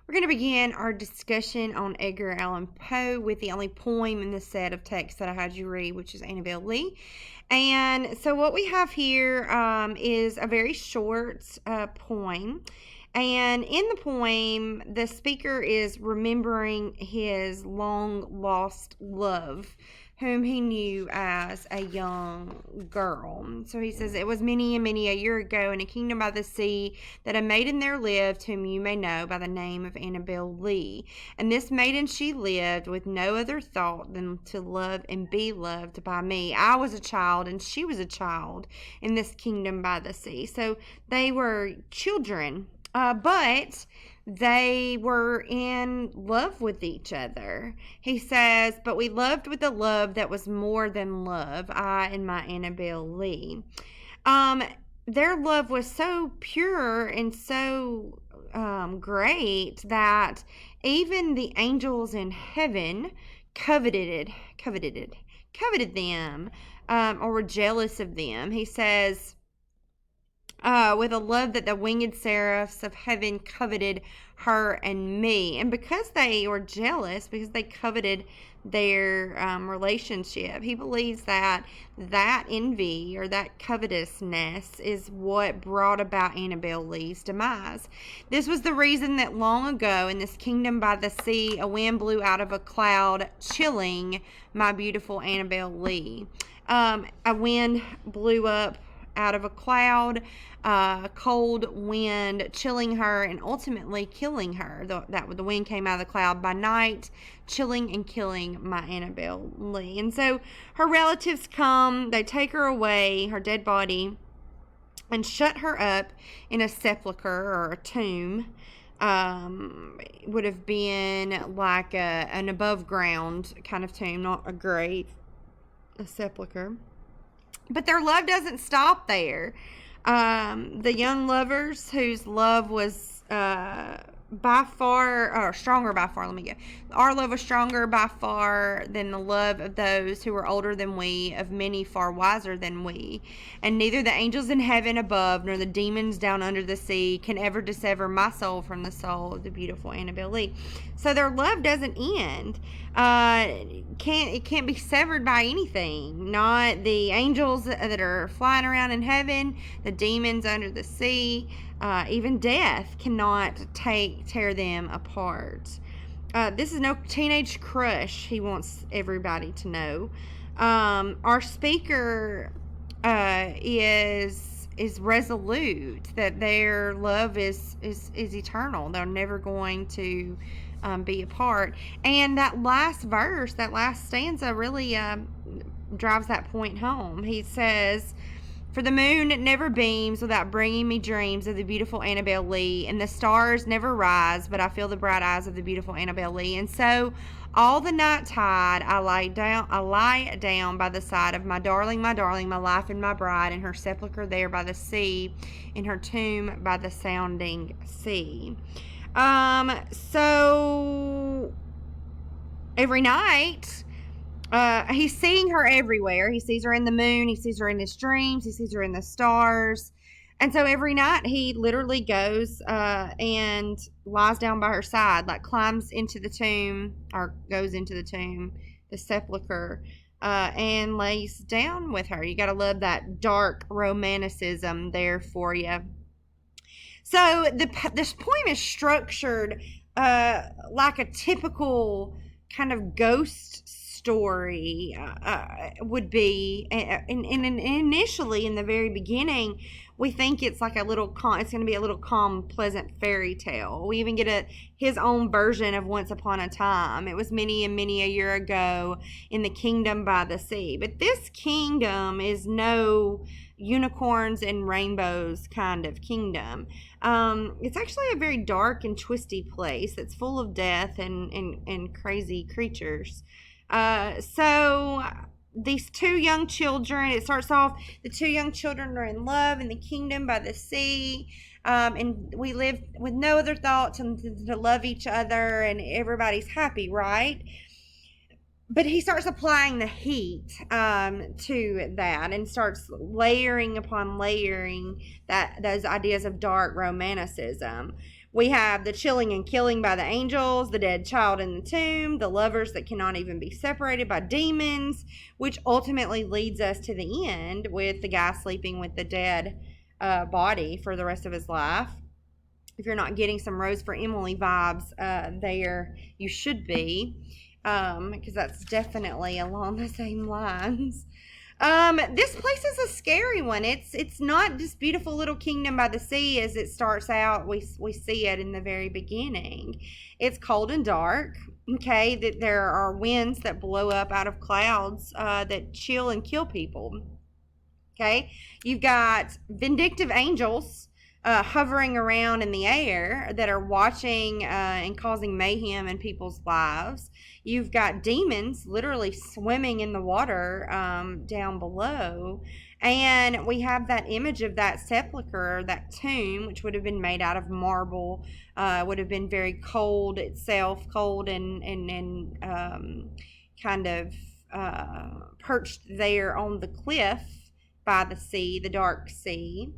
We're going to begin our discussion on Edgar Allan Poe with the only poem in the set of texts that I had you read, which is Annabel Lee. And so what we have here is a very short poem. And in the poem, the speaker is remembering his long-lost love, whom he knew as a young girl. So he says, "It was many and many a year ago in a kingdom by the sea that a maiden there lived, whom you may know by the name of Annabel Lee. And this maiden she lived with no other thought than to love and be loved by me. I was a child and she was a child in this kingdom by the sea." So they were children, but they were in love with each other. He says, "But we loved with a love that was more than love, I and my Annabel Lee." Their love was so pure and so great that even the angels in heaven coveted them, or were jealous of them. He says, with a love that the winged seraphs of heaven coveted her and me. And because they were jealous, because they coveted their relationship, he believes that envy or that covetousness is what brought about Annabel Lee's demise. This was the reason that long ago in this kingdom by the sea, a wind blew out of a cloud, chilling my beautiful Annabel Lee. A wind blew up out of a cloud, cold wind chilling her and ultimately killing her. The wind came out of the cloud by night, chilling and killing my Annabel Lee. And so her relatives come, they take her away, her dead body, and shut her up in a sepulcher or a tomb. Would have been like an above ground kind of tomb, not a grave, a sepulcher. But their love doesn't stop there. The young lovers whose love was by far, or stronger by far, our love was stronger by far than the love of those who were older than we, of many far wiser than we. And neither the angels in heaven above, nor the demons down under the sea can ever dissever my soul from the soul of the beautiful Annabel Lee. So their love doesn't end. It can't be severed by anything. Not the angels that are flying around in heaven, the demons under the sea, even death cannot tear them apart. This is no teenage crush, he wants everybody to know. Our speaker is resolute that their love is eternal. They're never going to be apart. And that last verse, that last stanza really drives that point home. He says, "For the moon never beams without bringing me dreams of the beautiful Annabel Lee, and the stars never rise, but I feel the bright eyes of the beautiful Annabel Lee. And so all the night tide I lie down by the side of my darling, my life and my bride, in her sepulcher there by the sea, in her tomb by the sounding sea." So every night, he's seeing her everywhere. He sees her in the moon. He sees her in his dreams. He sees her in the stars. And so every night he literally goes and lies down by her side, like climbs into the tomb, or goes into the tomb, the sepulcher, and lays down with her. You got to love that dark romanticism there for you. So this poem is structured like a typical kind of ghost story would be. And initially, in the very beginning, we think it's like it's going to be a little calm, pleasant fairy tale. We even get his own version of Once Upon a Time. It was many and many a year ago in the kingdom by the sea. But this kingdom is no unicorns and rainbows kind of kingdom. It's actually a very dark and twisty place that's full of death and crazy creatures. So these two young children, it starts off, the two young children are in love in the kingdom by the sea, and we live with no other thoughts than to love each other, and everybody's happy, right? But he starts applying the heat to that, and starts layering upon layering those ideas of dark romanticism. We have the chilling and killing by the angels, the dead child in the tomb, the lovers that cannot even be separated by demons, which ultimately leads us to the end with the guy sleeping with the dead body for the rest of his life. If you're not getting some Rose for Emily vibes there, you should be, because that's definitely along the same lines. This place is a scary one. It's not this beautiful little kingdom by the sea as it starts out. We see it in the very beginning. It's cold and dark. Okay, that there are winds that blow up out of clouds that chill and kill people. Okay, you've got vindictive angels hovering around in the air that are watching and causing mayhem in people's lives. You've got demons literally swimming in the water down below. And we have that image of that sepulcher, that tomb, which would have been made out of marble, would have been very cold itself, cold and kind of perched there on the cliff by the sea, the dark sea.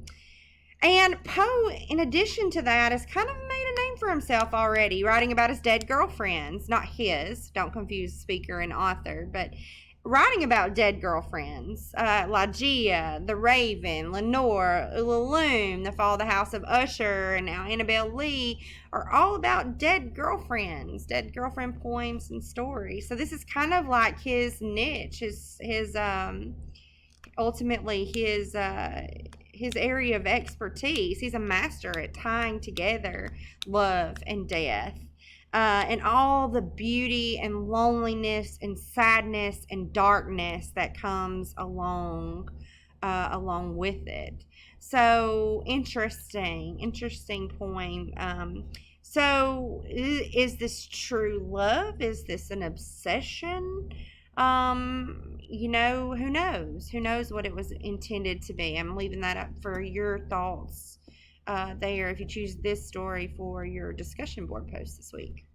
And Poe, in addition to that, has kind of made a name for himself already, writing about his dead girlfriends. Not his, don't confuse speaker and author, but writing about dead girlfriends. Ligeia, the Raven, Lenore, Ulalume, The Fall of the House of Usher, and now Annabel Lee are all about dead girlfriends, dead girlfriend poems and stories. So this is kind of like his niche, ultimately his area of expertise. He's a master at tying together love and death, and all the beauty and loneliness and sadness and darkness that comes along with it. So interesting point. So is this true love? Is this an obsession? Who knows? Who knows what it was intended to be? I'm leaving that up for your thoughts there if you choose this story for your discussion board post this week.